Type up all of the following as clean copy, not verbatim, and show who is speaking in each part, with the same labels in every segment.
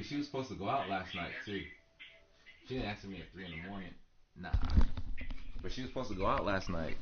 Speaker 1: Because she was supposed to go out last night, too. She didn't answer me at 3 in the morning. Nah. But she was supposed to go out last night.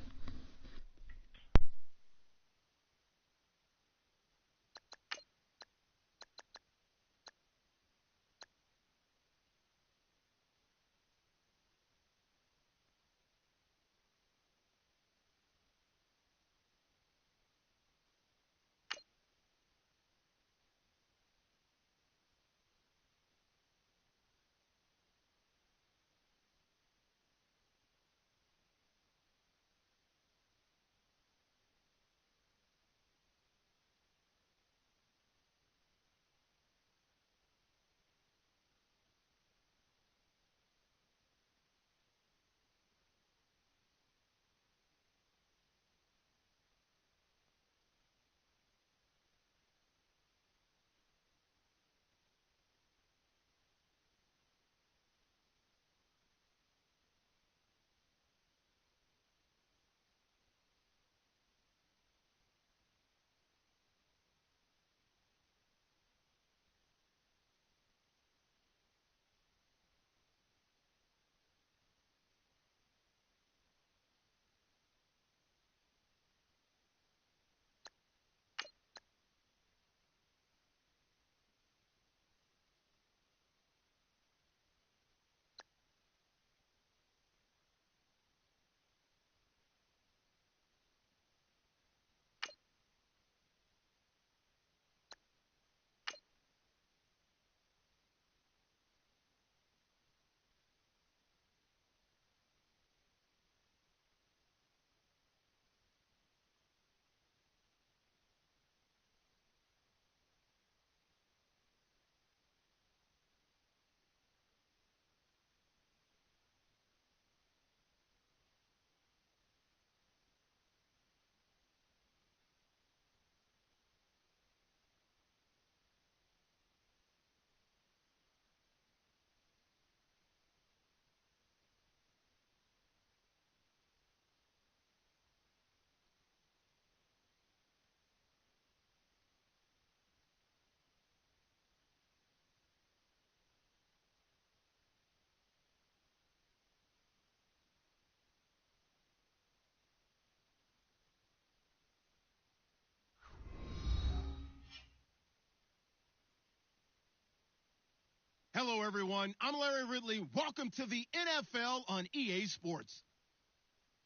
Speaker 2: Hello, everyone. I'm Larry Ridley. Welcome to the NFL on EA Sports.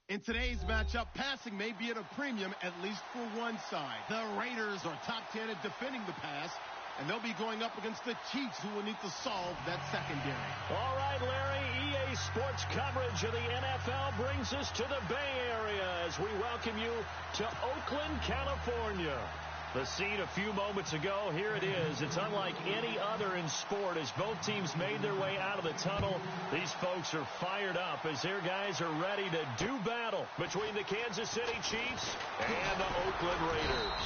Speaker 2: In today's matchup, passing may be at a premium, at least for one side. The Raiders are top 10 at defending the pass, and they'll be going up against the Chiefs, who will need to solve that secondary.
Speaker 3: All right, Larry, EA Sports coverage of the NFL brings us to the Bay Area as we welcome you to Oakland, California. The scene a few moments ago, here it is. It's unlike any other in sport as both teams made their way out of the tunnel. These folks are fired up as their guys are ready to do battle between the Kansas City Chiefs and the Oakland Raiders.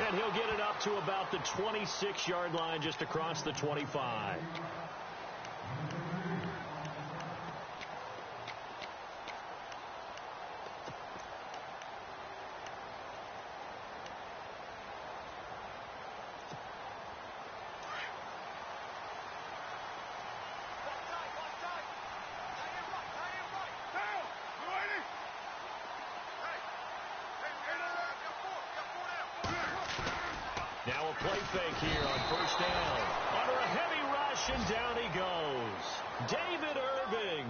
Speaker 3: And he'll get it up to about the 26-yard line just across the 25. Now a play fake here on first down. Under a heavy rush, and down he goes. David Irving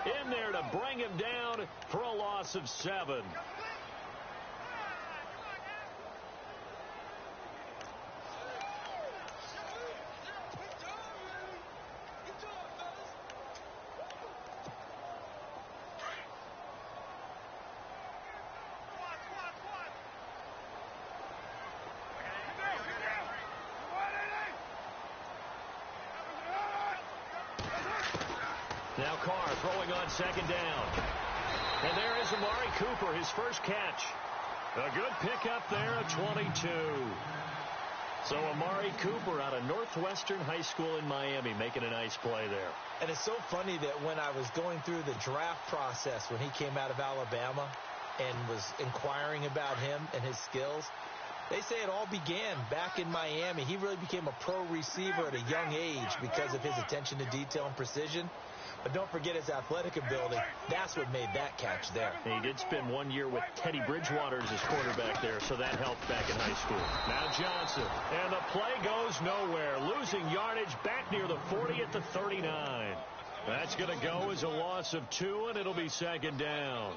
Speaker 3: in there to bring him down for a loss of 7. Now Carr throwing on second down. And there is Amari Cooper, his first catch. A good pickup there at 22. So Amari Cooper out of Northwestern High School in Miami making a nice play there.
Speaker 4: And it's so funny that when I was going through the draft process when he came out of Alabama and was inquiring about him and his skills, They say it all began back in Miami. He really became a pro receiver at a young age because of his attention to detail and precision. But don't forget his athletic ability. That's what made that catch there.
Speaker 3: He did spend 1 year with Teddy Bridgewater as his quarterback there, so that helped back in high school. Now Johnson, and the play goes nowhere. Losing yardage back near the 40 at the 39. That's going to go as a loss of 2, and it'll be second down.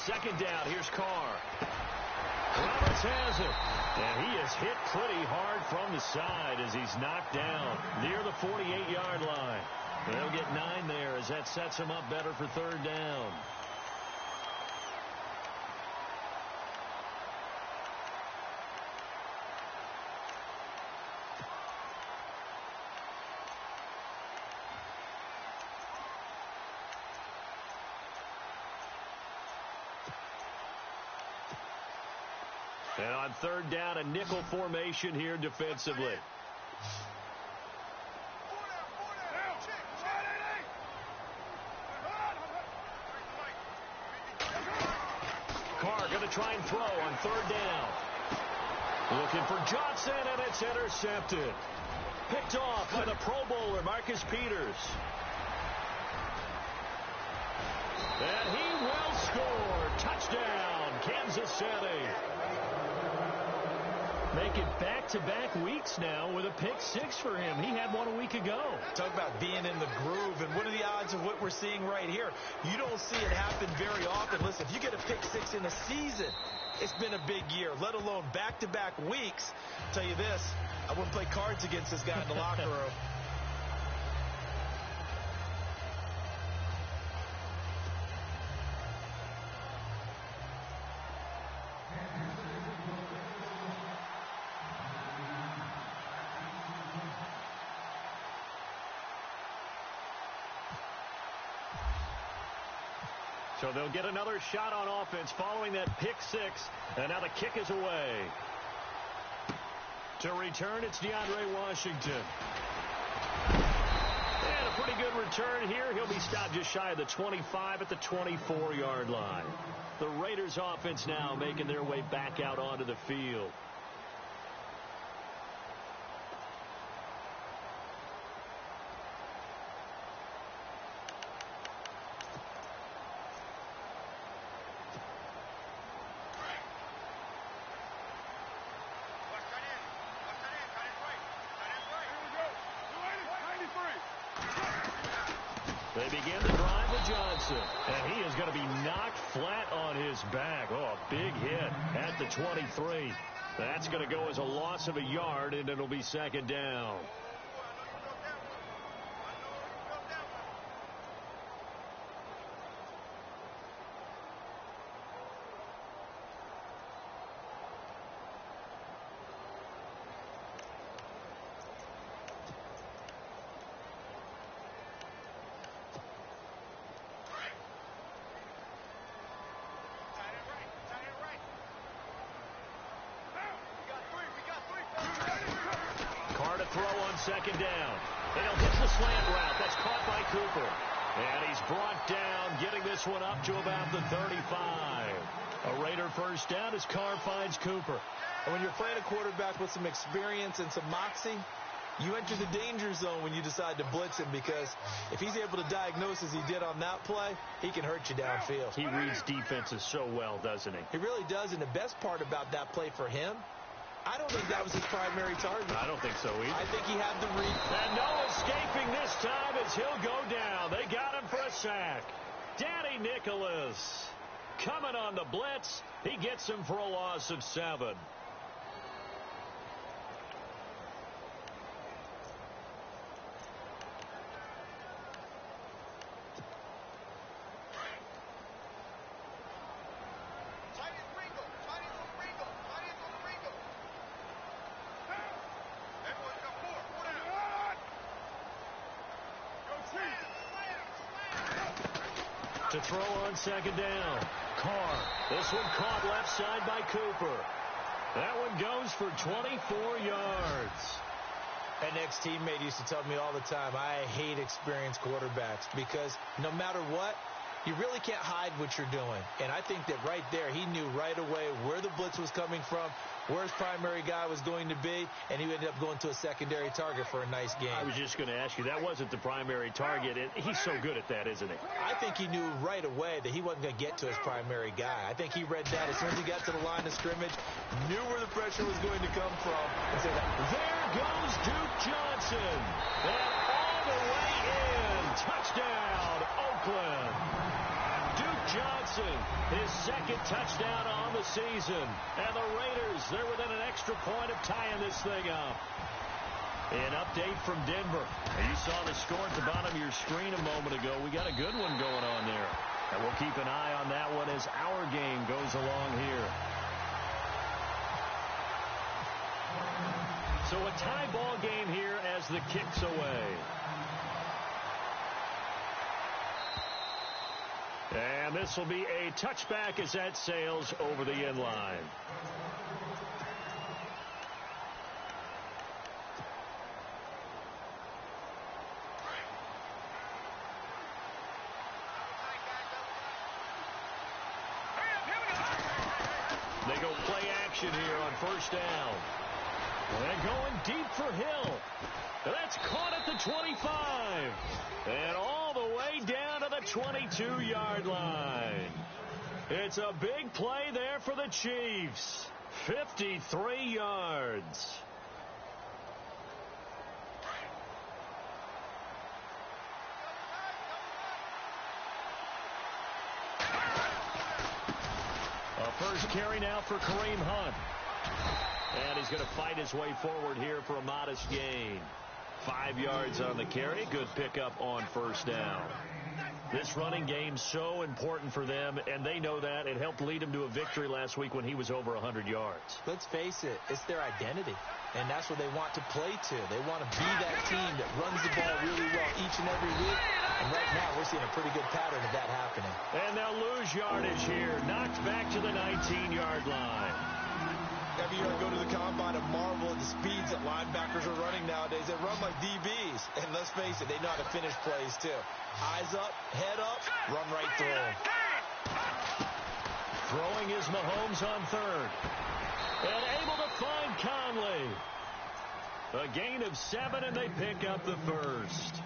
Speaker 3: Second down, here's Carr. Roberts has it. And he is hit pretty hard from the side as he's knocked down near the 48-yard line. They'll get 9 there as that sets him up better for third down. And on third down, a nickel formation here defensively. Carr going to try and throw on third down. Looking for Johnson, and it's intercepted. Picked off by the Pro Bowler, Marcus Peters. And he will score. Touchdown, Kansas City. Making back-to-back weeks now with a pick 6 for him. He had one a week ago.
Speaker 4: Talk about being in the groove, and what are the odds of what we're seeing right here? You don't see it happen very often. Listen, if you get a pick 6 in a season, it's been a big year, let alone back-to-back weeks. I'll tell you this, I wouldn't play cards against this guy in the locker room.
Speaker 3: So they'll get another shot on offense following that pick 6. And now the kick is away. To return, it's DeAndre Washington. And a pretty good return here. He'll be stopped just shy of the 25 at the 24-yard line. The Raiders offense now making their way back out onto the field. They begin the drive with Johnson, and he is going to be knocked flat on his back. Oh, a big hit at the 23. That's going to go as a loss of a yard, and it'll be second down. Throw on second down. And he'll hit the slant route. That's caught by Cooper. And he's brought down, getting this one up to about the 35. A Raider first down as Carr finds Cooper.
Speaker 4: And when you're playing a quarterback with some experience and some moxie, you enter the danger zone when you decide to blitz him, because if he's able to diagnose as he did on that play, he can hurt you downfield.
Speaker 3: He reads defenses so well, doesn't he?
Speaker 4: He really does, and the best part about that play for him, I don't think that was his primary target.
Speaker 3: I don't think so either.
Speaker 4: I think he had the read.
Speaker 3: And no escaping this time as he'll go down. They got him for a sack. Danny Nicholas coming on the blitz. He gets him for a loss of 7. to throw on second down. Carr. This one caught left side by Cooper. That one goes for 24 yards.
Speaker 4: An ex-teammate used to tell me all the time, I hate experienced quarterbacks because no matter what, you really can't hide what you're doing. And I think that right there, he knew right away where the blitz was coming from, where his primary guy was going to be, and he ended up going to a secondary target for a nice game.
Speaker 3: I was just going to ask you, that wasn't the primary target. He's so good at that, isn't he?
Speaker 4: I think he knew right away that he wasn't going to get to his primary guy. I think he read that as soon as he got to the line of scrimmage, knew where the pressure was going to come from, and said,
Speaker 3: there goes Duke Johnson. And all the way in. Touchdown, Oakland. Duke Johnson, his second touchdown on the season. And the Raiders, they're within an extra point of tying this thing up. An update from Denver. You saw the score at the bottom of your screen a moment ago. We got a good one going on there. And we'll keep an eye on that one as our game goes along here. So a tie ball game here as the kick's away. And this will be a touchback as that sails over the end line. They go play action here on first down. And going deep for Hill. That's caught at the 25. And all the way down to the 22-yard line. It's a big play there for the Chiefs. 53 yards. A first carry now for Kareem Hunt. And he's going to fight his way forward here for a modest gain. 5 yards on the carry. Good pickup on first down. This running game's so important for them, and they know that. It helped lead them to a victory last week when he was over 100 yards.
Speaker 4: Let's face it, it's their identity, and that's what they want to play to. They want to be that team that runs the ball really well each and every week, and right now we're seeing a pretty good pattern of that happening.
Speaker 3: And they'll lose yardage here. Knocked back to the 19-yard line.
Speaker 4: Every year I go to the combine and marvel at the speeds that linebackers are running nowadays. They run like DBs. And let's face it, they know how to finish plays too. Eyes up, head up, run right through them.
Speaker 3: Throwing is Mahomes on third. And able to find Conley. A gain of 7, and they pick up the first.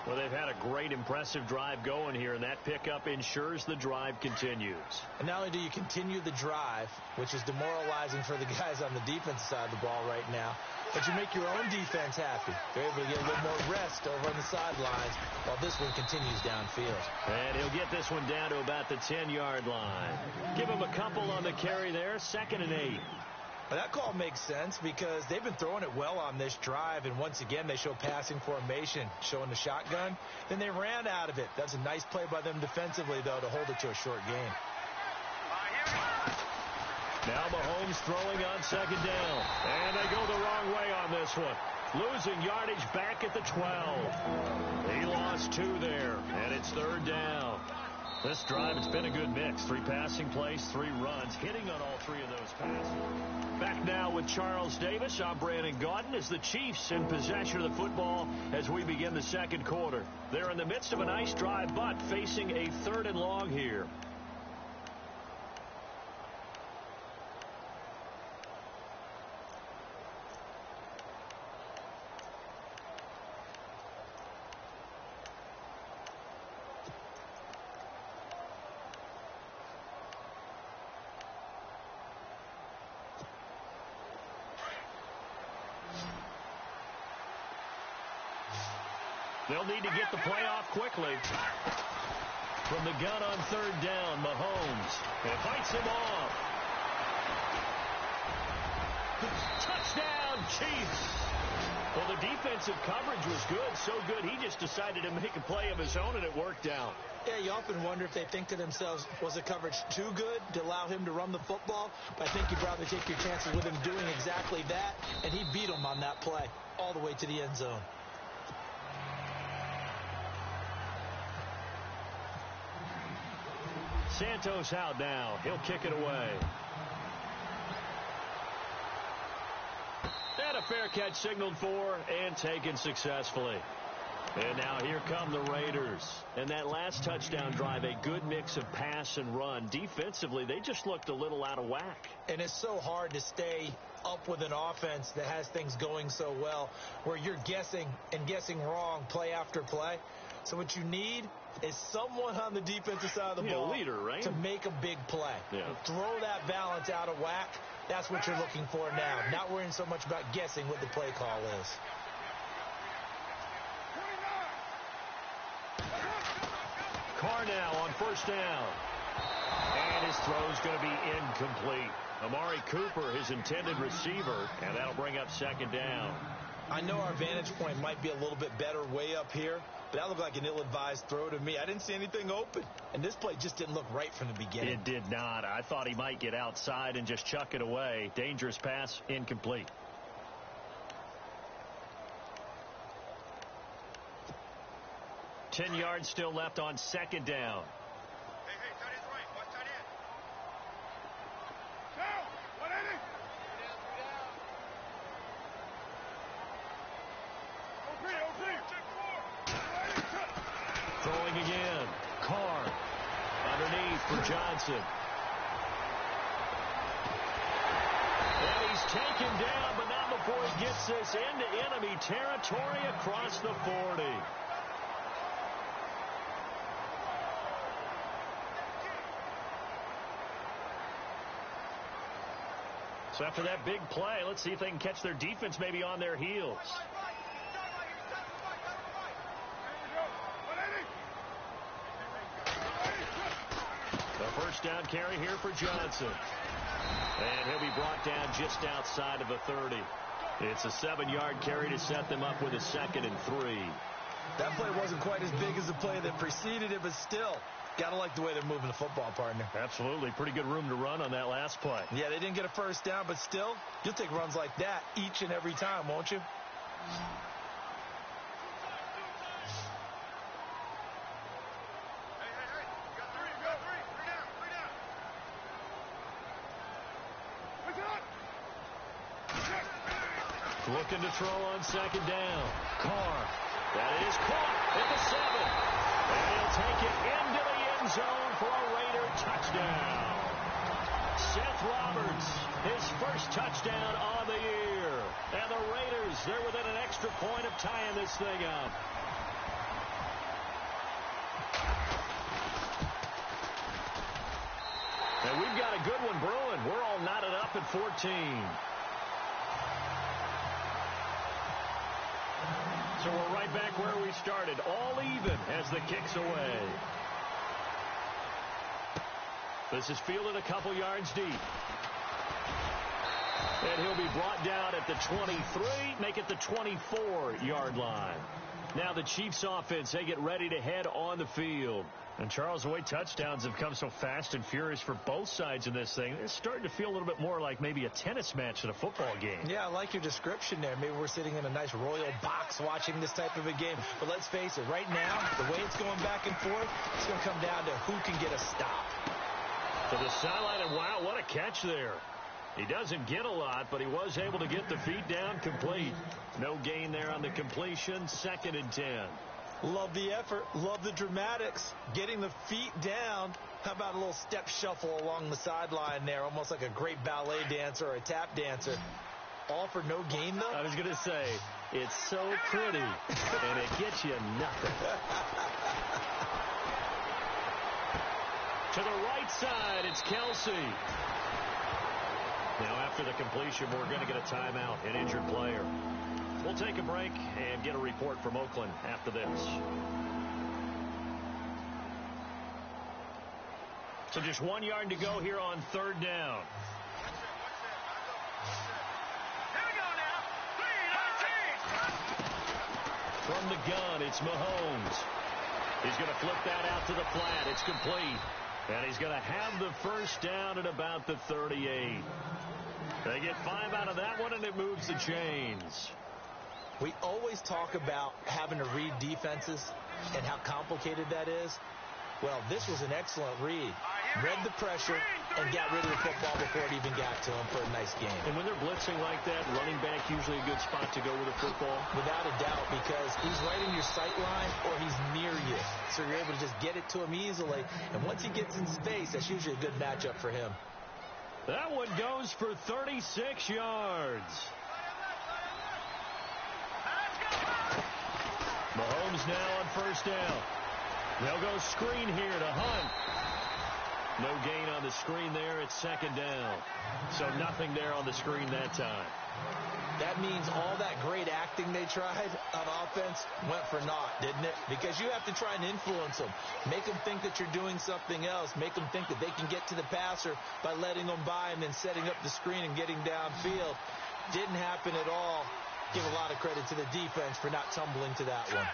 Speaker 3: Well, they've had a great, impressive drive going here, and that pickup ensures the drive continues.
Speaker 4: And not only do you continue the drive, which is demoralizing for the guys on the defensive side of the ball right now, but you make your own defense happy. They're able to get a little more rest over on the sidelines while this one continues downfield.
Speaker 3: And he'll get this one down to about the 10-yard line. Give him a couple on the carry there, 2nd and 8.
Speaker 4: But that call makes sense because they've been throwing it well on this drive, and once again they show passing formation, showing the shotgun. Then they ran out of it. That's a nice play by them defensively, though, to hold it to a short gain.
Speaker 3: Now Mahomes throwing on 2nd down, and they go the wrong way on this one. Losing yardage back at the 12. He lost 2 there, and it's 3rd down. This drive, it's been a good mix. 3 passing plays, 3 runs, hitting on all 3 of those passes. Back now with Charles Davis. I'm Brandon Gaudin as the Chiefs in possession of the football as we begin the second quarter. They're in the midst of a nice drive, but facing a 3rd and long here. They'll need to get the play off quickly. From the gun on 3rd down, Mahomes. And fights him off. Touchdown, Chiefs. Well, the defensive coverage was good, so good he just decided to make a play of his own, and it worked out.
Speaker 4: Yeah, you often wonder if they think to themselves, was the coverage too good to allow him to run the football? But I think you'd rather take your chances with him doing exactly that, and he beat him on that play all the way to the end zone.
Speaker 3: Santos out now. He'll kick it away. And a fair catch signaled for and taken successfully. And now here come the Raiders. And that last touchdown drive, a good mix of pass and run. Defensively, they just looked a little out of whack.
Speaker 4: And it's so hard to stay up with an offense that has things going so well, where you're guessing and guessing wrong play after play. So what you need is someone on the defensive side of the ball,
Speaker 3: leader, right?
Speaker 4: to make a big play.
Speaker 3: Yeah.
Speaker 4: Throw that balance out of whack. That's what you're looking for now. Not worrying so much about guessing what the play call is.
Speaker 3: Carr now on first down. And his throw's going to be incomplete. Amari Cooper, his intended receiver, and that'll bring up second down.
Speaker 4: I know our vantage point might be a little bit better way up here, but that looked like an ill-advised throw to me. I didn't see anything open, and this play just didn't look right from the beginning.
Speaker 3: It did not. I thought he might get outside and just chuck it away. Dangerous pass, incomplete. Ten yards still left on second down.
Speaker 5: Hey, tight end's right. Watch tight end. Down. What is it?
Speaker 3: Throwing again. Carr underneath for Johnson. And he's taken down, but not before he gets this into enemy territory across the 40. So after that big play, let's see if they can catch their defense maybe on their heels. The first down carry here for Johnson. And he'll be brought down just outside of the 30. It's a 7-yard carry to set them up with a 2nd and 3.
Speaker 4: That play wasn't quite as big as the play that preceded it, but still, gotta like the way they're moving the football, partner.
Speaker 3: Absolutely. Pretty good room to run on that last play.
Speaker 4: Yeah, they didn't get a first down, but still, you'll take runs like that each and every time, won't you?
Speaker 3: Looking to throw on second down. Carr. That is caught at the 7. And he'll take it into the end zone for a Raider touchdown. Seth Roberts, his first touchdown on the year. And the Raiders, they're within an extra point of tying this thing up. And we've got a good one brewing. We're all knotted up at 14. So we're right back where we started, all even as the kick's away. This is fielded a couple yards deep. And he'll be brought down at the 23, make it the 24-yard line. Now the Chiefs offense, they get ready to head on the field. And Charles, the way touchdowns have come so fast and furious for both sides in this thing, it's starting to feel a little bit more like maybe a tennis match than a football game.
Speaker 4: Yeah, I like your description there. Maybe we're sitting in a nice royal box watching this type of a game. But let's face it, right now, the way it's going back and forth, it's going to come down to who can get a stop.
Speaker 3: To the sideline, and wow, what a catch there. He doesn't get a lot, but he was able to get the feet down complete. No gain there on the completion, 2nd and 10.
Speaker 4: Love the effort. Love the dramatics. Getting the feet down. How about a little step shuffle along the sideline there, almost like a great ballet dancer or a tap dancer. All for no gain, though?
Speaker 3: I was going to say, it's so pretty, and it gets you nothing. To the right side, it's Kelsey. Now, after the completion, we're going to get a timeout, an injured player. We'll take a break and get a report from Oakland after this. So just 1 yard to go here on 3rd down.
Speaker 5: Here we go now. 3, 19.
Speaker 3: From the gun, it's Mahomes. He's going to flip that out to the flat. It's complete. And he's going to have the first down at about the 38. They get 5 out of that one, and it moves the chains.
Speaker 4: We always talk about having to read defenses and how complicated that is. Well, this was an excellent read. read the pressure, and got rid of the football before it even got to him for a nice game.
Speaker 3: And when they're blitzing like that, running back usually a good spot to go with the football?
Speaker 4: Without a doubt, because he's right in your sight line or he's near you. So you're able to just get it to him easily. And once he gets in space, that's usually a good matchup for him.
Speaker 3: That one goes for 36 yards. Mahomes now on first down. They'll go screen here to Hunt. No gain on the screen there. It's second down. So nothing there on the screen that time.
Speaker 4: That means all that great acting they tried on offense went for naught, didn't it? Because you have to try and influence them. Make them think that you're doing something else. Make them think that they can get to the passer by letting them by and then setting up the screen and getting downfield. Didn't happen at all. Give a lot of credit to the defense for not tumbling to that one.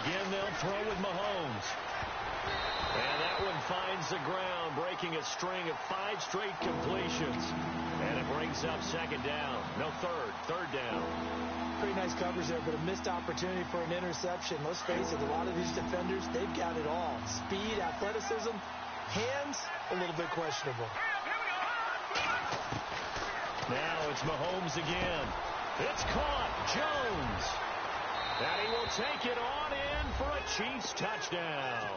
Speaker 3: Again, they'll throw with Mahomes. And that one finds the ground, breaking a string of 5 straight completions. And it brings up second down. No, third down.
Speaker 4: Pretty nice coverage there, but a missed opportunity for an interception. Let's face it, a lot of these defenders, they've got it all. Speed, athleticism, hands, a little bit questionable.
Speaker 3: Now it's Mahomes again. It's caught. Jones. And he will take it on in for a Chiefs touchdown.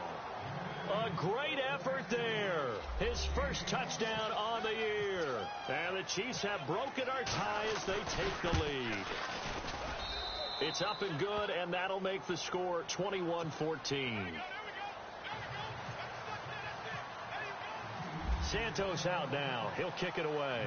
Speaker 3: A great effort there. His first touchdown on the year. And the Chiefs have broken our tie as they take the lead. It's up and good, and that'll make the score 21-14. Santos out now. He'll kick it away.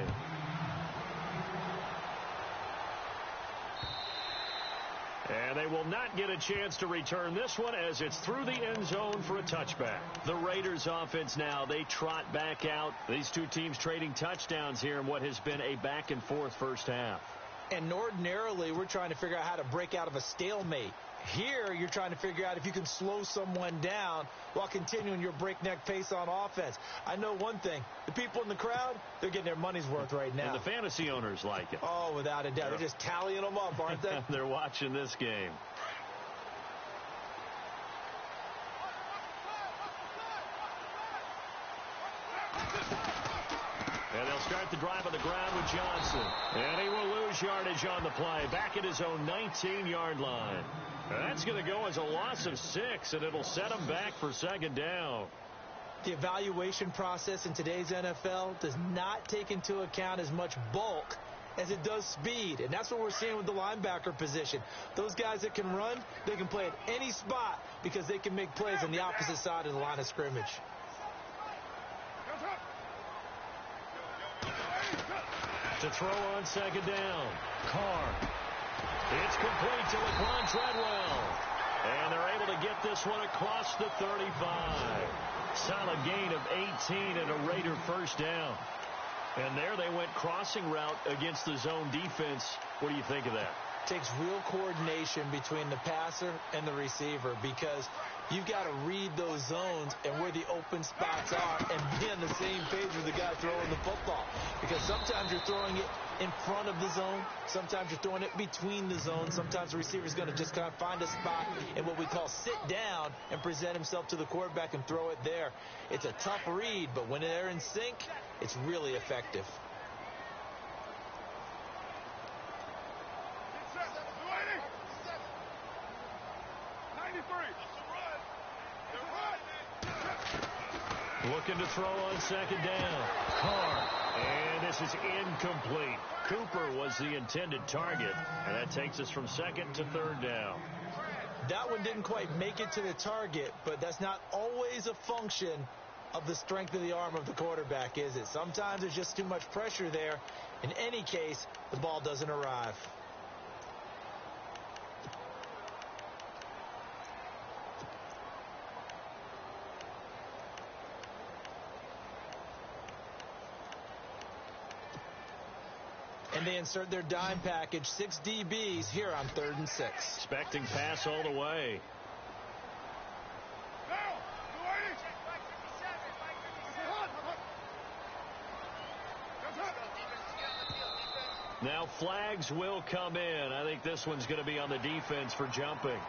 Speaker 3: And they will not get a chance to return this one as it's through the end zone for a touchback. The Raiders offense now, they trot back out. These two teams trading touchdowns here in what has been a back-and-forth first half.
Speaker 4: And ordinarily, we're trying to figure out how to break out of a stalemate. Here, you're trying to figure out if you can slow someone down while continuing your breakneck pace on offense. I know one thing. The people in the crowd, they're getting their money's worth right now.
Speaker 3: And the fantasy owners like it.
Speaker 4: Oh, without a doubt. They're just tallying them up, aren't they?
Speaker 3: They're watching this game. And they'll start the drive on the ground with Johnson. And he will lose yardage on the play. Back at his own 19-yard line. That's going to go as a loss of 6, and it'll set him back for second down.
Speaker 4: The evaluation process in today's NFL does not take into account as much bulk as it does speed. And that's what we're seeing with the linebacker position. Those guys that can run, they can play at any spot because they can make plays on the opposite side of the line of scrimmage.
Speaker 3: To throw on second down. Carr. It's complete to Laquan Treadwell. And they're able to get this one across the 35. Solid gain of 18 and a Raider first down. And there they went crossing route against the zone defense. What do you think of that?
Speaker 4: Takes real coordination between the passer and the receiver because you've got to read those zones and where the open spots are and be on the same page with the guy throwing the football. Because sometimes you're throwing it in front of the zone. Sometimes you're throwing it between the zones. Sometimes the receiver's going to just kind of find a spot in what we call sit down and present himself to the quarterback and throw it there. It's a tough read, but when they're in sync, it's really effective.
Speaker 3: Looking to throw on second down. Carr. And this is incomplete. Cooper was the intended target. And that takes us from second to third down.
Speaker 4: That one didn't quite make it to the target, but that's not always a function of the strength of the arm of the quarterback, is it? Sometimes there's just too much pressure there. In any case, the ball doesn't arrive. And they insert their dime package, 6 DBs here on 3rd and 6.
Speaker 3: Expecting pass all the way. Now flags will come in. I think this one's going to be on the defense for jumping.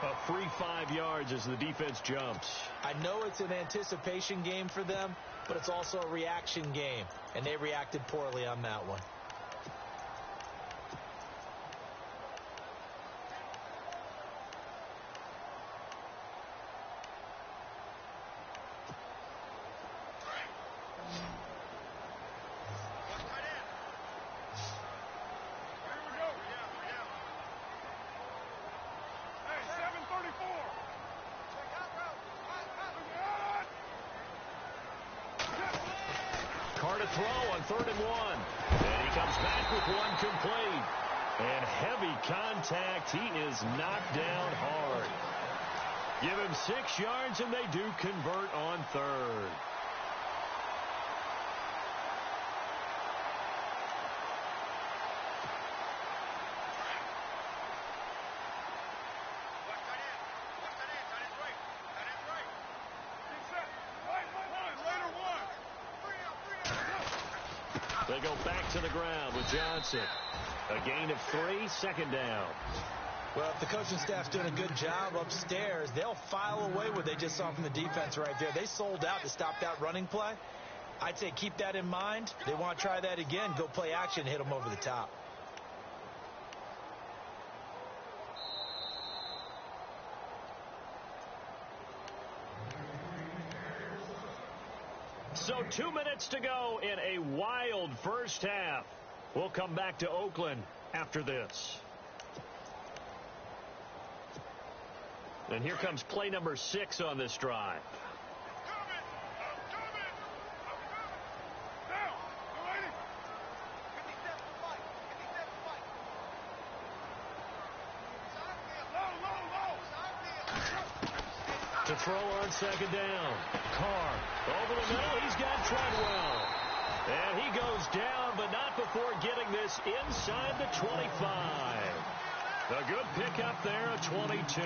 Speaker 3: A free 5 yards as the defense jumps.
Speaker 4: I know it's an anticipation game for them, but it's also a reaction game, and they reacted poorly on that one.
Speaker 3: Carr to throw on 3rd and 1. And he comes back with one complete. And heavy contact. He is knocked down hard. Give him 6 yards, and they do convert on 3rd. They go back to the ground with Johnson. A gain of 3, 2nd down.
Speaker 4: Well, if the coaching staff's doing a good job upstairs, they'll file away what they just saw from the defense right there. They sold out to stop that running play. I'd say keep that in mind. They want to try that again. Go play action and hit them over the top.
Speaker 3: So 2 minutes to go in a wild first half. We'll come back to Oakland after this. And here comes play number 6 on this drive. To throw on 2nd down. Carr over the middle. He's got Treadwell. And he goes down, but not before getting this inside the 25. A good pickup there, a 22.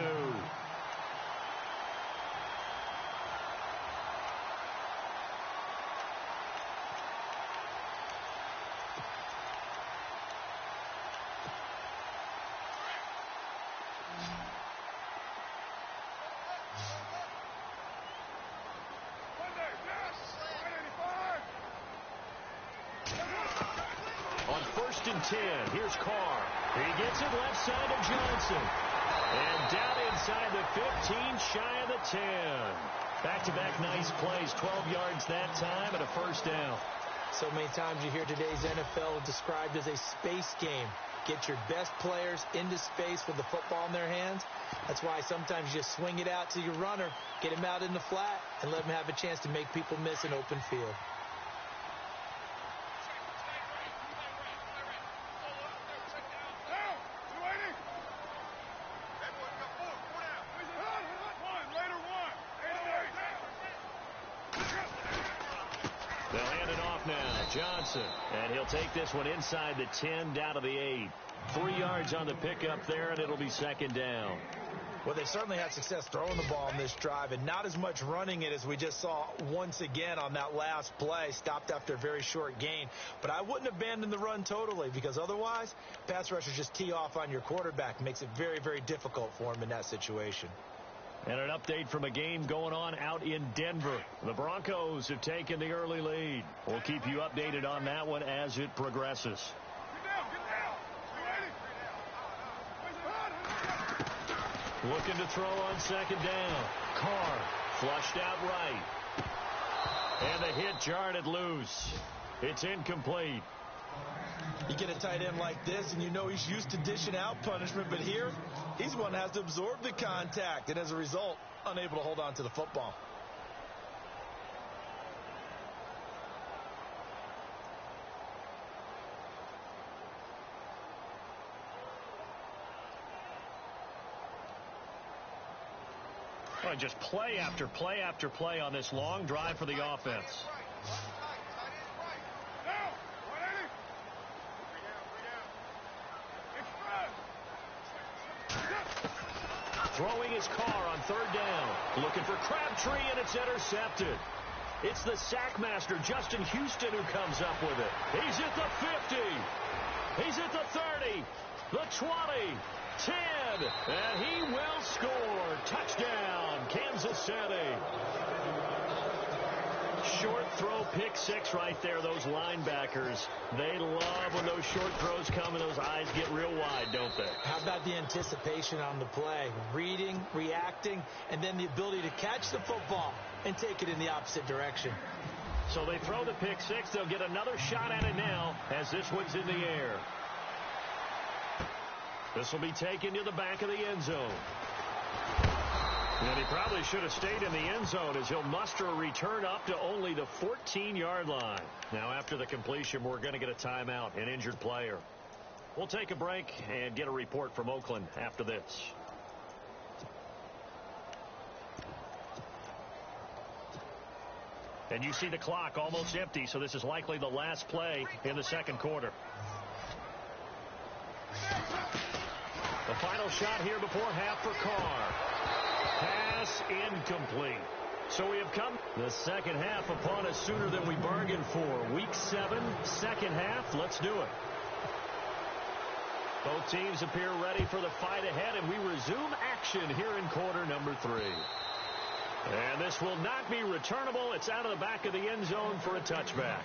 Speaker 3: On 1st and 10, here's Carr. He gets it left side of Johnson. And down inside the 15, shy of the 10. Back-to-back nice plays, 12 yards that time and a 1st down.
Speaker 4: So many times you hear today's NFL described as a space game. Get your best players into space with the football in their hands. That's why sometimes you just swing it out to your runner, get him out in the flat, and let him have a chance to make people miss an open field.
Speaker 3: They'll hand it off now. Johnson. And he'll take this one inside the 10, down to the 8. 3 yards on the pickup there, and it'll be 2nd down.
Speaker 4: Well, they've certainly had success throwing the ball on this drive, and not as much running it as we just saw once again on that last play. Stopped after a very short gain. But I wouldn't abandon the run totally, because otherwise, pass rushers just tee off on your quarterback. Makes it very, very difficult for him in that situation.
Speaker 3: And an update from a game going on out in Denver. The Broncos have taken the early lead. We'll keep you updated on that one as it progresses. Looking to throw on 2nd down. Carr flushed out right. And the hit jarred it loose. It's incomplete.
Speaker 4: You get a tight end like this, and you know he's used to dishing out punishment, but here, he's the one that has to absorb the contact, and as a result, unable to hold on to the football.
Speaker 3: Well, just play after play after play on this long drive for the offense. Throwing his Carr on 3rd down. Looking for Crabtree, and it's intercepted. It's the sack master, Justin Houston, who comes up with it. He's at the 50. He's at the 30. The 20. 10, and he will score. Touchdown, Kansas City. Short throw, pick six right there. Those linebackers, they love when those short throws come and those eyes get real wide, don't they?
Speaker 4: How about the anticipation on the play? Reading, reacting, and then the ability to catch the football and take it in the opposite direction.
Speaker 3: So they throw the pick six. They'll get another shot at it now as this one's in the air. This will be taken to the back of the end zone. And he probably should have stayed in the end zone as he'll muster a return up to only the 14-yard line. Now, after the completion, we're going to get a timeout, an injured player. We'll take a break and get a report from Oakland after this. And you see the clock almost empty, so this is likely the last play in the second quarter. The final shot here before half for Carr. Pass incomplete. So we have come the second half upon us sooner than we bargained for. Week 7, second half. Let's do it. Both teams appear ready for the fight ahead, and we resume action here in quarter number 3. And this will not be returnable. It's out of the back of the end zone for a touchback.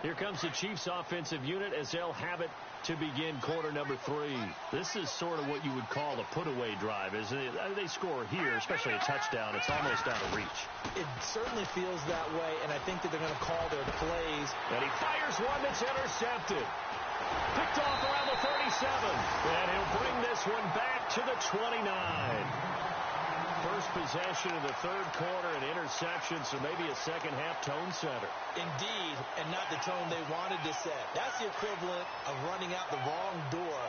Speaker 3: Here comes the Chiefs offensive unit as they'll have it to begin quarter number 3. This is sort of what you would call a put-away drive, isn't it? They score here, especially a touchdown. It's almost out of reach.
Speaker 4: It certainly feels that way, and I think that they're going to call their plays.
Speaker 3: And he fires one that's intercepted. Picked off around the 37. And he'll bring this one back to the 29. First possession of the third quarter, an interception, so maybe a second-half tone setter.
Speaker 4: Indeed, and not the tone they wanted to set. That's the equivalent of running out the wrong door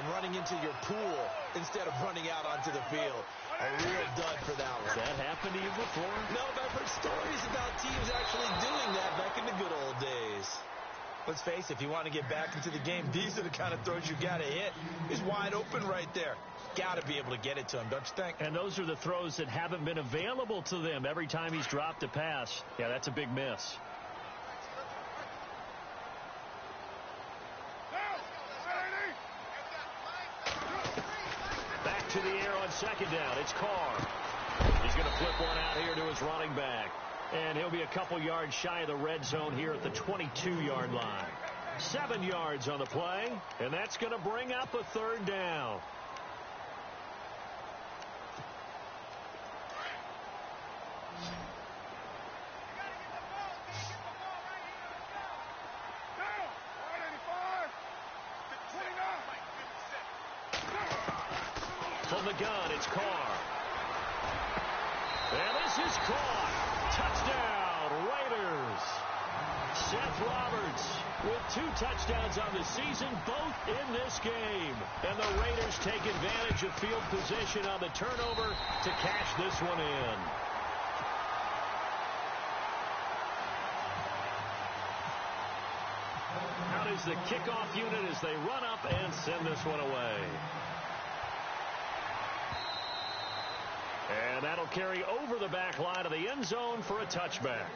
Speaker 4: and running into your pool instead of running out onto the field. A real dud for that one.
Speaker 3: Has that happened to you before?
Speaker 4: No, but I've heard stories about teams actually doing that back in the good old days. Let's face it, if you want to get back into the game, these are the kind of throws you got to hit. He's wide open right there. Got to be able to get it to him, don't you think?
Speaker 3: And those are the throws that haven't been available to them every time he's dropped a pass. Yeah, that's a big miss. Back to the air on second down. It's Carr. He's going to flip one out here to his running back. And he'll be a couple yards shy of the red zone here at the 22-yard line. 7 yards on the play, and that's going to bring up a third down. From the gun, it's Carr. And this is caught. Touchdown, Raiders. Seth Roberts with 2 touchdowns on the season, both in this game. And the Raiders take advantage of field position on the turnover to cash this one in. Out is the kickoff unit as they run up and send this one away. And that'll carry over the back line of the end zone for a touchback.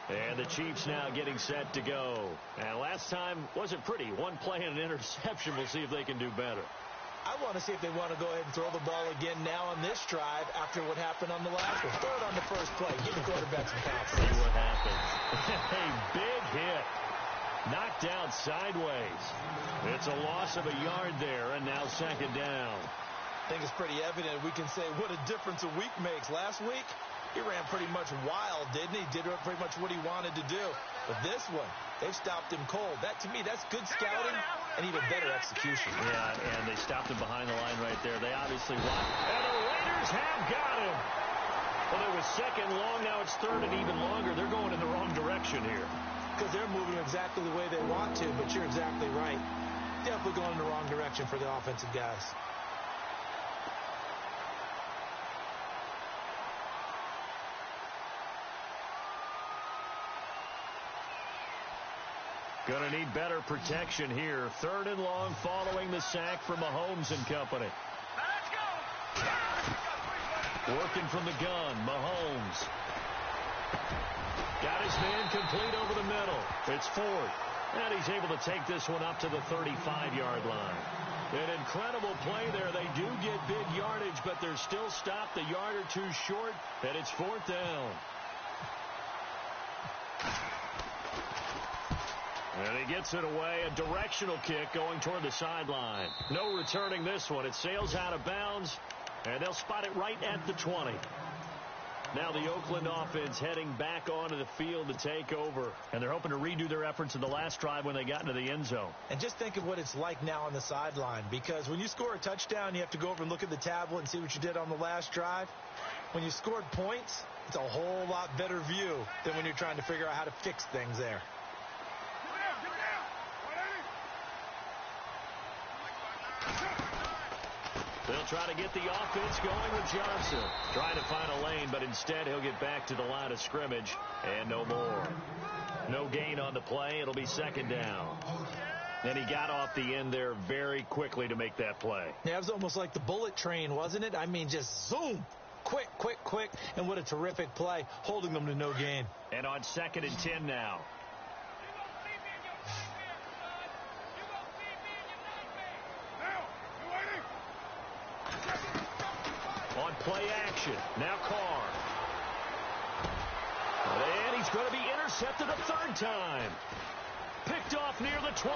Speaker 3: And the Chiefs now getting set to go. And last time wasn't pretty. One play and an interception. We'll see if they can do better.
Speaker 4: I want to see if they want to go ahead and throw the ball again now on this drive after what happened on the last one. Throw it on the first play. Give the quarterback some confidence.
Speaker 3: See what happens. A big hit. Knocked down sideways. It's a loss of a yard there, and now second down.
Speaker 4: I think it's pretty evident. We can say what a difference a week makes. Last week, he ran pretty much wild, didn't he? Did pretty much what he wanted to do. But this one, they've stopped him cold. That, to me, that's good scouting and even better execution.
Speaker 3: Yeah, and they stopped him behind the line right there. They obviously won. And the Raiders have got him. Well, it was second long. Now it's third and even longer. They're going in the wrong direction here.
Speaker 4: Because they're moving exactly the way they want to, but you're exactly right. Definitely going in the wrong direction for the offensive guys.
Speaker 3: Going to need better protection here. Third and long following the sack from Mahomes and company. Working from the gun, Mahomes. Got his man complete over the middle. It's fourth. And he's able to take this one up to the 35-yard line. An incredible play there. They do get big yardage, but they're still stopped a yard or two short, and it's fourth down. And he gets it away. A directional kick going toward the sideline. No returning this one. It sails out of bounds, and they'll spot it right at the 20. Now the Oakland offense heading back onto the field to take over. And they're hoping to redo their efforts in the last drive when they got into the end zone.
Speaker 4: And just think of what it's like now on the sideline. Because when you score a touchdown, you have to go over and look at the tablet and see what you did on the last drive. When you scored points, it's a whole lot better view than when you're trying to figure out how to fix things there.
Speaker 3: They'll try to get the offense going with Johnson. Trying to find a lane, but instead he'll get back to the line of scrimmage. And no more. No gain on the play. It'll be second down. And he got off the end there very quickly to make that play.
Speaker 4: Yeah, it was almost like the bullet train, wasn't it? I mean, just zoom. Quick, quick, quick. And what a terrific play, holding them to no gain.
Speaker 3: And on 2nd and 10 now. On play action. Now Carr. And he's going to be intercepted a third time. Picked off near the 26.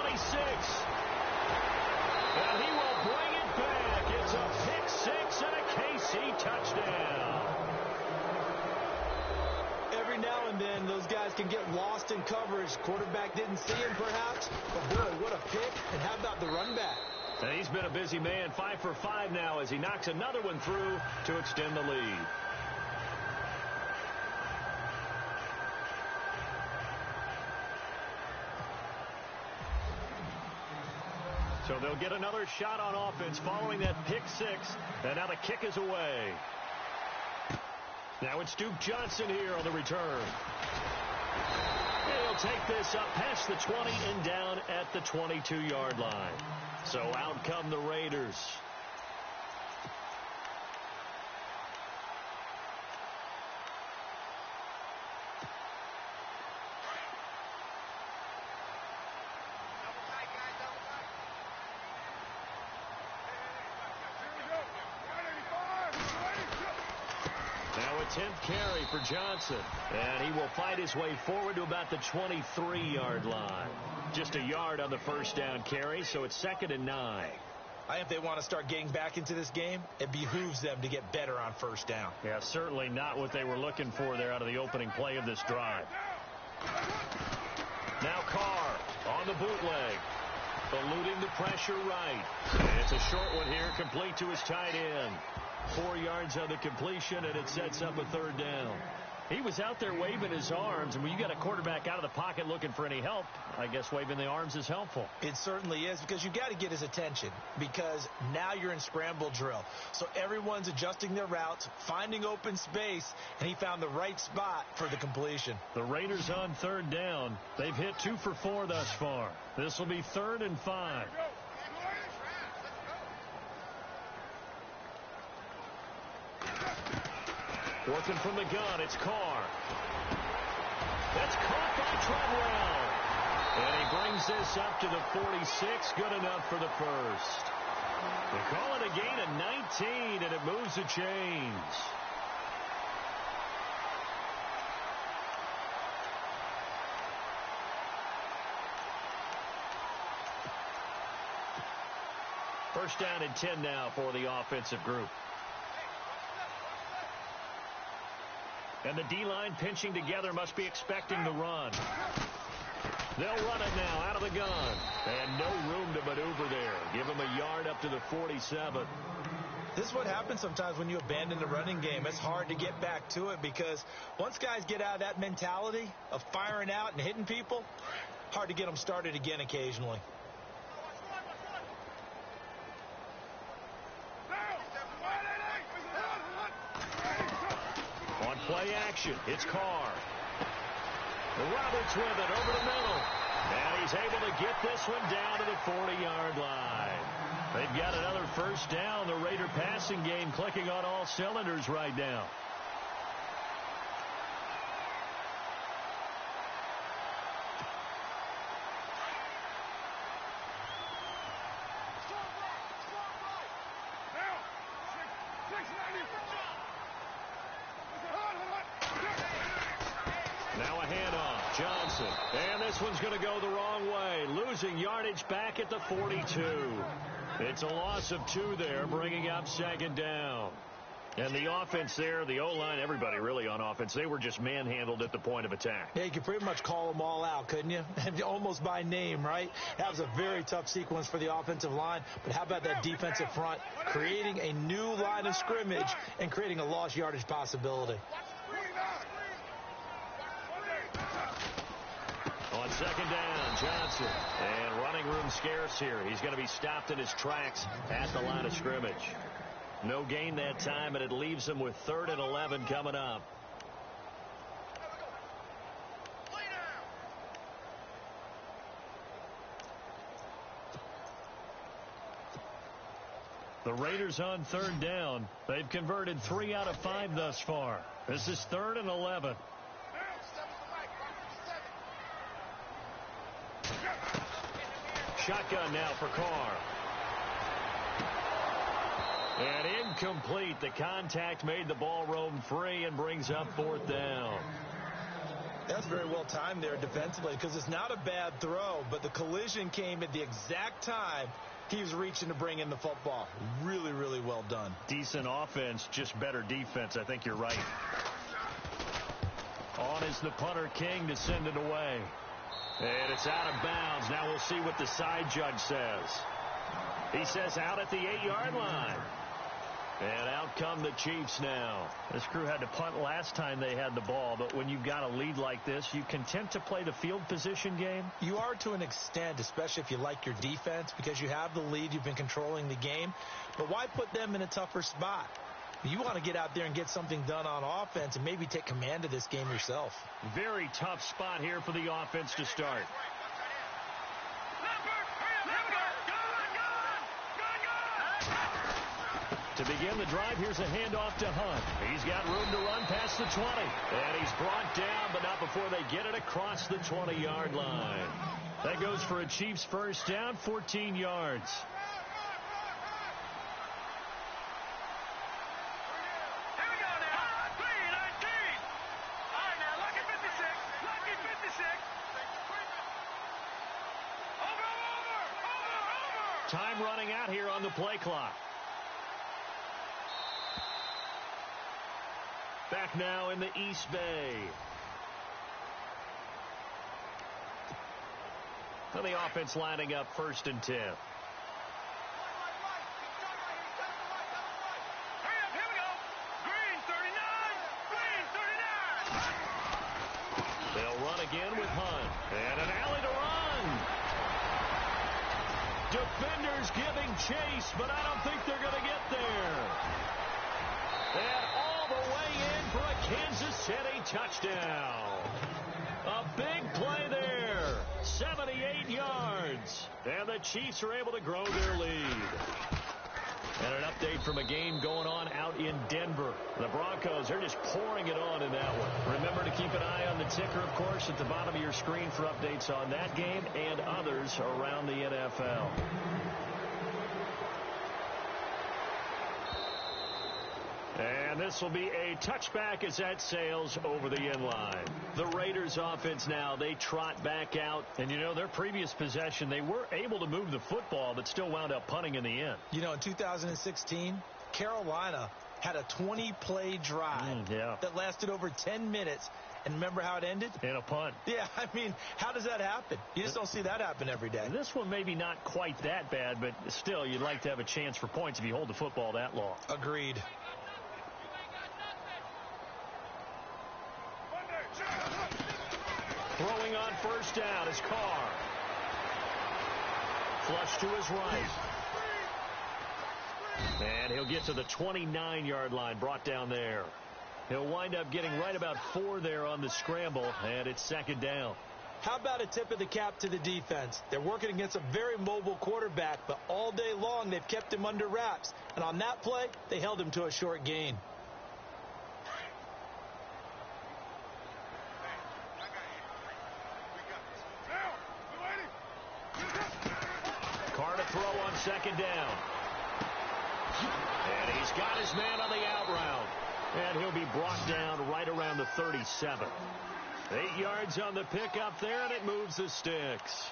Speaker 3: And he will bring it back. It's a pick six and a KC touchdown.
Speaker 4: Every now and then, those guys can get lost in coverage. Quarterback didn't see him, perhaps. But, boy, what a pick. And how about the run back?
Speaker 3: And he's been a busy man, 5 for 5 now as he knocks another one through to extend the lead. So they'll get another shot on offense following that pick six. And now the kick is away. Now it's Duke Johnson here on the return. He'll take this up past the 20 and down at the 22-yard line. So out come the Raiders. Now a 10th carry for Johnson. And he will fight his way forward to about the 23-yard line. Just a yard on the first down carry, so it's 2nd and 9.
Speaker 4: I think if they want to start getting back into this game, it behooves them to get better on first down.
Speaker 3: Yeah, certainly not what they were looking for there out of the opening play of this drive. Now Carr on the bootleg. Eluding the pressure right. And it's a short one here, complete to his tight end. 4 yards on the completion, and it sets up a third down. He was out there waving his arms, and when you got a quarterback out of the pocket looking for any help, I guess waving the arms is helpful.
Speaker 4: It certainly is, because you got to get his attention, because now you're in scramble drill. So everyone's adjusting their routes, finding open space, and he found the right spot for the completion.
Speaker 3: The Raiders on third down. They've hit 2 for 4 thus far. This will be 3rd and 5. Working from the gun, it's Carr. That's caught by Treadwell. And he brings this up to the 46. Good enough for the first. They call it a gain of 19, and it moves the chains. First down and 10 now for the offensive group. And the D-line pinching together, must be expecting the run. They'll run it now out of the gun. And no room to maneuver there. Give him a yard up to the 47.
Speaker 4: This is what happens sometimes when you abandon the running game. It's hard to get back to it because once guys get out of that mentality of firing out and hitting people, hard to get them started again occasionally.
Speaker 3: On play action, it's Carr. Roberts with it over the middle. And he's able to get this one down to the 40-yard line. They've got another first down. The Raider passing game clicking on all cylinders right now. Johnson. And this one's going to go the wrong way. Losing yardage back at the 42. It's a loss of 2 there, bringing up second down. And the offense there, the O-line, everybody really on offense, they were just manhandled at the point of attack.
Speaker 4: Yeah, you could pretty much call them all out, couldn't you? Almost by name, right? That was a very tough sequence for the offensive line. But how about that defensive front creating a new line of scrimmage and creating a lost yardage possibility?
Speaker 3: On second down, Johnson. And running room scarce here. He's going to be stopped in his tracks at the line of scrimmage. No gain that time, and it leaves him with 3rd and 11 coming up. The Raiders on 3rd down. They've converted 3 out of 5 thus far. This is 3rd and 11. Shotgun now for Carr. And incomplete. The contact made the ball roam free and brings up 4th down.
Speaker 4: That's very well timed there defensively because it's not a bad throw, but the collision came at the exact time he was reaching to bring in the football. Really, really well done.
Speaker 3: Decent offense, just better defense. I think you're right. On is the punter King to send it away. And it's out of bounds. Now we'll see what the side judge says. He says out at the 8-yard line. And out come the Chiefs now. This crew had to punt last time they had the ball, but when you've got a lead like this, you content to play the field position game?
Speaker 4: You are to an extent, especially if you like your defense, because you have the lead, you've been controlling the game. But why put them in a tougher spot? You want to get out there and get something done on offense and maybe take command of this game yourself.
Speaker 3: Very tough spot here for the offense to start. To begin the drive, here's a handoff to Hunt. He's got room to run past the 20. And he's brought down, but not before they get it across the 20-yard line. That goes for a Chiefs first down, 14 yards. Time running out here on the play clock. Back now in the East Bay. And the offense lining up 1st and 10. They'll run again with Hunt. And an alley to run. Defenders giving chase, but I don't think they're going to get there. And all the way in for a Kansas City touchdown. A big play there. 78 yards. And the Chiefs are able to grow their lead. And an update from a game going on out in Denver. The Broncos are just pouring it on in that one. Remember to keep an eye on the ticker, of course, at the bottom of your screen for updates on that game and others around the NFL. And this will be a touchback as that sails over the end line. The Raiders offense now, they trot back out. And, you know, their previous possession, they were able to move the football, but still wound up punting in the end.
Speaker 4: You know, in 2016, Carolina had a 20-play drive that lasted over 10 minutes. And remember how it ended?
Speaker 3: In a punt.
Speaker 4: Yeah, I mean, how does that happen? You just don't see that happen every day.
Speaker 3: This one maybe not quite that bad, but still, you'd like to have a chance for points if you hold the football that long.
Speaker 4: Agreed.
Speaker 3: Throwing on first down is Carr. Flush to his right. And he'll get to the 29-yard line, brought down there. He'll wind up getting right about 4 there on the scramble, and it's second down.
Speaker 4: How about a tip of the cap to the defense? They're working against a very mobile quarterback, but all day long they've kept him under wraps. And on that play, they held him to a short gain.
Speaker 3: Carr to throw on second down. And he's got his man on the out route. And he'll be brought down right around the 37. 8 yards on the pickup there, and it moves the sticks.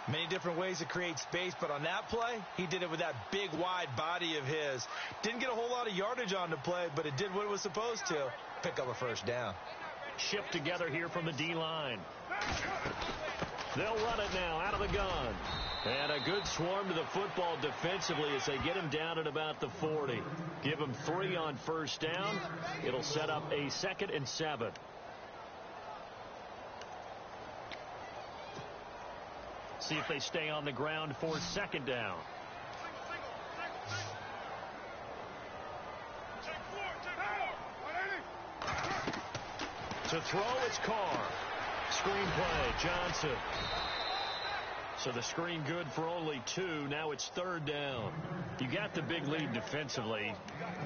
Speaker 4: Many different ways to create space, but on that play, he did it with that big, wide body of his. Didn't get a whole lot of yardage on the play, but it did what it was supposed to. Pick up a first down.
Speaker 3: Shift together here from the D-line. They'll run it now out of the gun. And a good swarm to the football defensively as they get him down at about the 40. Give him 3 on first down. It'll set up a 2nd and 7. See if they stay on the ground for 2nd down. To throw, it's Carr. Screenplay, Johnson. So the screen good for only 2. Now it's 3rd down. You got the big lead defensively.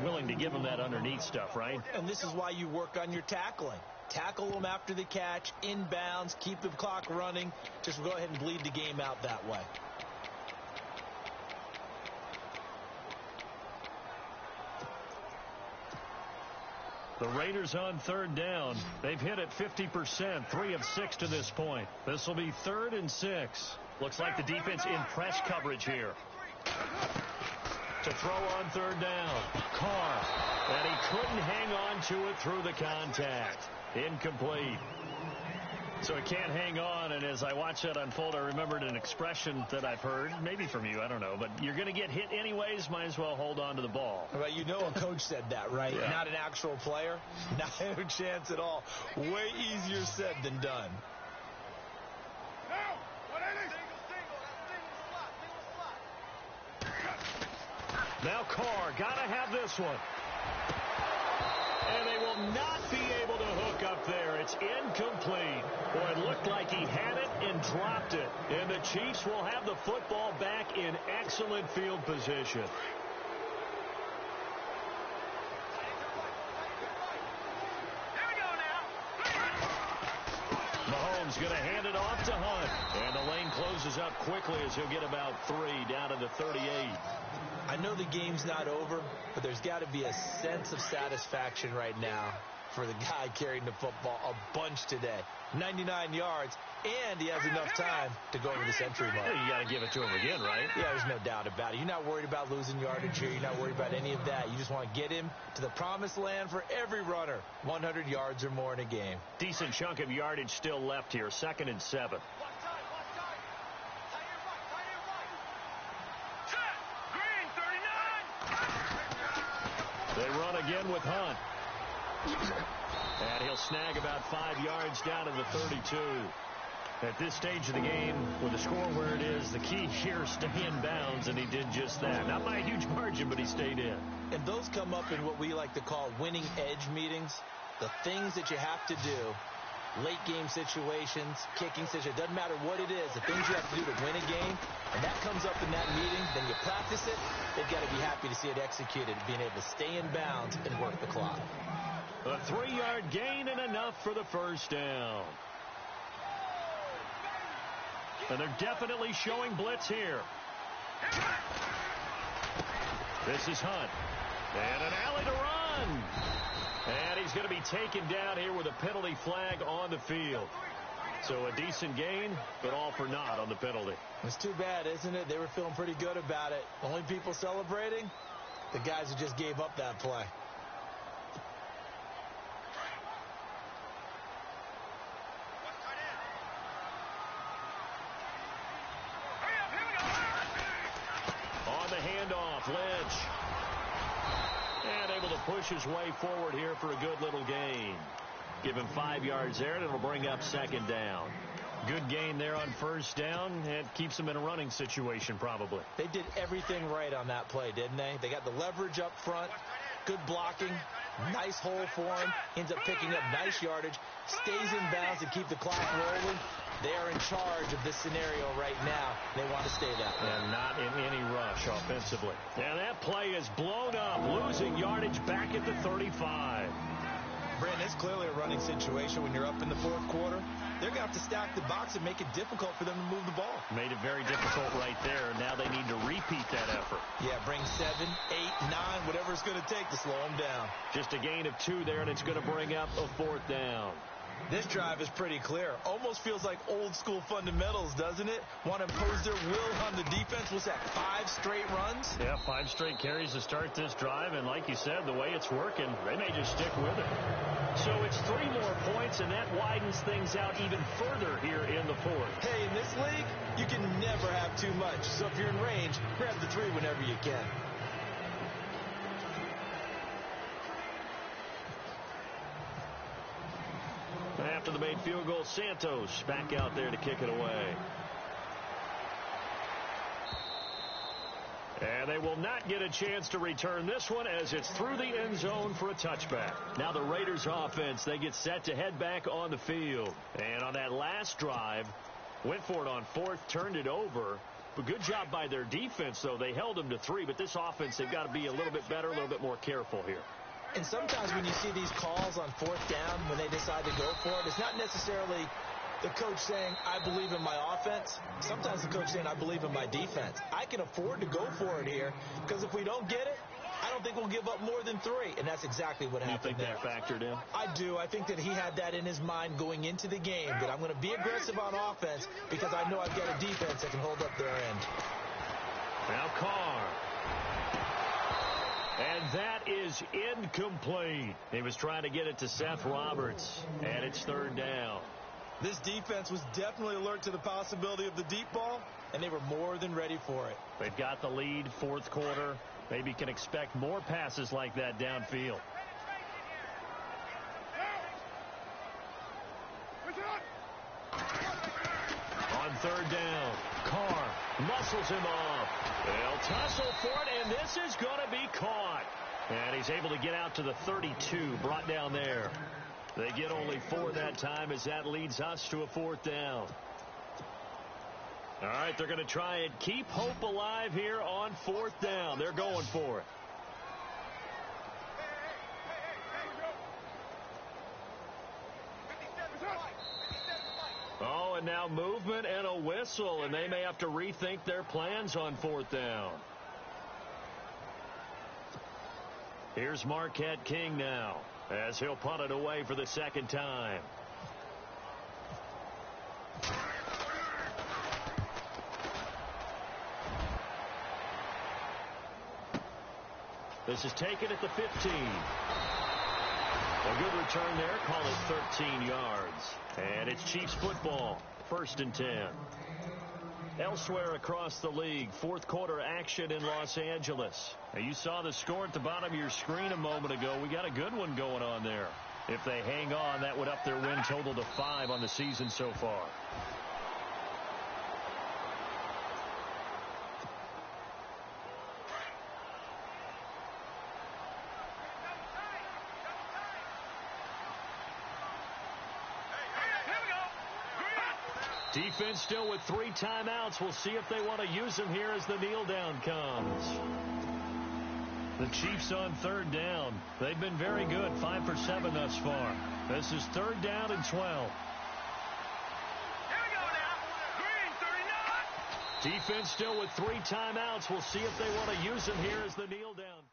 Speaker 3: Willing to give them that underneath stuff, right?
Speaker 4: And this is why you work on your tackling. Tackle them after the catch, inbounds, keep the clock running. Just go ahead and bleed the game out that way.
Speaker 3: The Raiders on 3rd down. They've hit it 50%, 3 of 6 to this point. This will be 3rd and 6. Looks like the defense in press coverage here. To throw on 3rd down. Carr. And he couldn't hang on to it through the contact. Incomplete. So it can't hang on, and as I watch that unfold, I remembered an expression that I've heard, maybe from you, I don't know, but you're going to get hit anyways, might as well hold on to the ball.
Speaker 4: Well, you know a coach said that, right?
Speaker 3: Yeah.
Speaker 4: Not an actual player. Not a chance at all. Way easier said than done.
Speaker 3: Now Carr, got to have this one. And they will not be able to hook up there. It's incomplete. Boy, it looked like he had it and dropped it. And the Chiefs will have the football back in excellent field position. Mahomes going to hand it off to Hunt. And the lane closes up quickly as he'll get about 3 down to the 38.
Speaker 4: I know the game's not over, but there's got to be a sense of satisfaction right now for the guy carrying the football a bunch today. 99 yards, and he has enough time to go over the century mark.
Speaker 3: You got to give it to him again, right?
Speaker 4: Yeah, there's no doubt about it. You're not worried about losing yardage here. You're not worried about any of that. You just want to get him to the promised land for every runner. 100 yards or more in a game.
Speaker 3: Decent chunk of yardage still left here. 2nd and 7. They run again with Hunt. And he'll snag about 5 yards down to the 32. At this stage of the game, with the score where it is, the key here is stay in bounds, and he did just that. Not by a huge margin, but he stayed in.
Speaker 4: And those come up in what we like to call winning edge meetings. The things that you have to do, late game situations, kicking situations, doesn't matter what it is, the things you have to do to win a game, and that comes up in that meeting, then you practice it, they've got to be happy to see it executed, being able to stay in bounds and work the clock.
Speaker 3: A 3-yard gain and enough for the first down. And they're definitely showing blitz here. This is Hunt. And an alley to run. And he's going to be taken down here with a penalty flag on the field. So a decent gain, but all for naught on the penalty.
Speaker 4: It's too bad, isn't it? They were feeling pretty good about it. The only people celebrating, the guys who just gave up that play.
Speaker 3: On the handoff, Lynch. And able to push his way forward here for a good little gain. Give him 5 yards there, and it'll bring up 2nd down. Good gain there on first down. It keeps them in a running situation, probably.
Speaker 4: They did everything right on that play, didn't they? They got the leverage up front, good blocking, nice hole for him, ends up picking up nice yardage, stays in bounds to keep the clock rolling. They are in charge of this scenario right now. They want to stay that way.
Speaker 3: And not in any rush offensively. And that play is blown up, losing yardage back at the 35.
Speaker 4: Brandon, it's clearly a running situation when you're up in the fourth quarter. They're going to have to stack the box and make it difficult for them to move the ball.
Speaker 3: Made it very difficult right there. Now they need to repeat that effort.
Speaker 4: Yeah, bring 7, 8, 9, whatever it's going to take to slow them down.
Speaker 3: Just a gain of 2 there, and it's going to bring up a 4th down.
Speaker 4: This drive is pretty clear. Almost feels like old school fundamentals, doesn't it? Want to impose their will on the defense. What's that, 5 straight runs?
Speaker 3: Yeah, 5 straight carries to start this drive. And like you said, the way it's working, they may just stick with it. So it's 3 more points, and that widens things out even further here in the fourth.
Speaker 4: Hey, in this league, you can never have too much. So if you're in range, grab the 3 whenever you can.
Speaker 3: After the made field goal, Santos back out there to kick it away. And they will not get a chance to return this one as it's through the end zone for a touchback. Now the Raiders offense, they get set to head back on the field. And on that last drive, went for it on 4th, turned it over. But good job by their defense, though. They held them to 3, but this offense, they've got to be a little bit better, a little bit more careful here.
Speaker 4: And sometimes when you see these calls on 4th down, when they decide to go for it, it's not necessarily the coach saying, I believe in my offense. Sometimes the coach saying, I believe in my defense. I can afford to go for it here because if we don't get it, I don't think we'll give up more than 3. And that's exactly what happened there.
Speaker 3: You think that factored in?
Speaker 4: I do. I think that he had that in his mind going into the game, that I'm going to be aggressive on offense because I know I've got a defense that can hold up their end.
Speaker 3: Now Carr. And that is incomplete. He was trying to get it to Seth Roberts, and it's 3rd down.
Speaker 4: This defense was definitely alert to the possibility of the deep ball, and they were more than ready for it.
Speaker 3: They've got the lead, 4th quarter. Maybe can expect more passes like that downfield. On 3rd down, Carr muscles him off. They'll tussle for it, and this is going to be caught. And he's able to get out to the 32, brought down there. They get only 4 that time as that leads us to a 4th down. All right, they're going to try and keep hope alive here on 4th down. They're going for it. Oh, and now movement and a whistle, and they may have to rethink their plans on 4th down. Here's Marquette King now as he'll punt it away for the 2nd time. This is taken at the 15. A good return there. Call it 13 yards. And it's Chiefs football. 1st and 10. Elsewhere across the league, 4th quarter action in Los Angeles. Now you saw the score at the bottom of your screen a moment ago. We got a good one going on there. If they hang on, that would up their win total to 5 on the season so far. Defense still with 3 timeouts. We'll see if they want to use them here as the kneel down comes. The Chiefs on 3rd down. They've been very good, 5 for 7 thus far. This is 3rd down and 12.
Speaker 5: Here we go now. Green 39.
Speaker 3: Defense still with 3 timeouts. We'll see if they want to use them here as the kneel down.